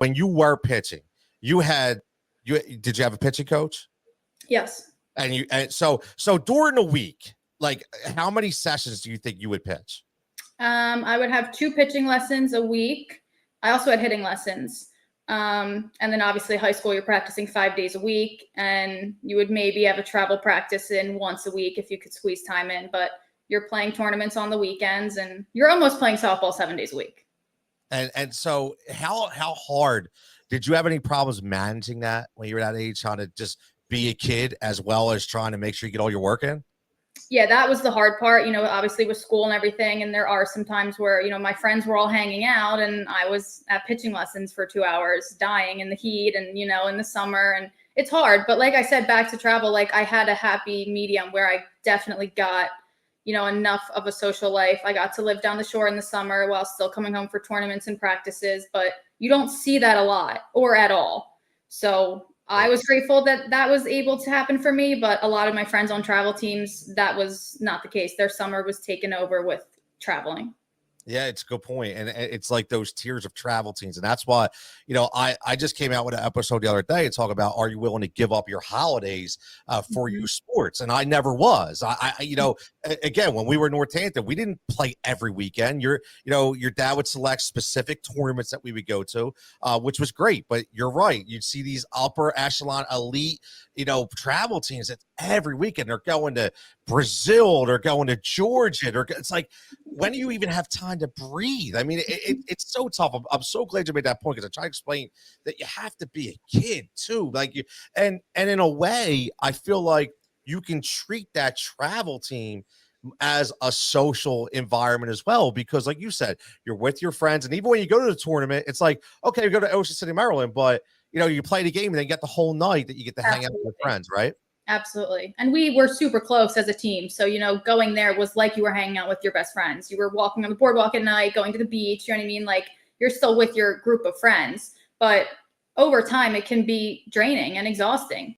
when you were pitching, did you have a pitching coach? Yes. And so during the week, like how many sessions do you think you would pitch? I would have 2 pitching lessons a week. I also had hitting lessons. And then obviously high school, you're practicing 5 days a week, and you would maybe have a travel practice in once a week if you could squeeze time in, but you're playing tournaments on the weekends and you're almost playing softball 7 days a week. And so how hard did you have any problems managing that when you were that age, trying to just be a kid as well as trying to make sure you get all your work in? Yeah, that was the hard part, obviously with school and everything. And there are some times where, my friends were all hanging out and I was at pitching lessons for 2 hours, dying in the heat and, in the summer. And it's hard. But like I said, back to travel, like I had a happy medium where I definitely got, enough of a social life. I got to live down the shore in the summer while still coming home for tournaments and practices. But you don't see that a lot or at all. So I was grateful that was able to happen for me, but a lot of my friends on travel teams, that was not the case. Their summer was taken over with traveling. Yeah, it's a good point. And it's like those tiers of travel teams. And that's why, I just came out with an episode the other day and talk about, are you willing to give up your holidays for your sports? And I never was. Again, when we were in Northampton, we didn't play every weekend. Your dad would select specific tournaments that we would go to, which was great. But you're right. You'd see these upper echelon elite, travel teams that every weekend they're going to Brazil, they're going to Georgia. It's like, when do you even have time to breathe? I mean, it's so tough. I'm so glad you made that point, because I try to explain that you have to be a kid too. Like and in a way, I feel like you can treat that travel team as a social environment as well, because like you said, you're with your friends. And even when you go to the tournament, it's like, okay, you go to Ocean City, Maryland, but you play the game and then you get the whole night that you get to hang out with your friends, right? Absolutely. And we were super close as a team. So, going there was like you were hanging out with your best friends. You were walking on the boardwalk at night, going to the beach, you know what I mean? Like you're still with your group of friends, but over time it can be draining and exhausting.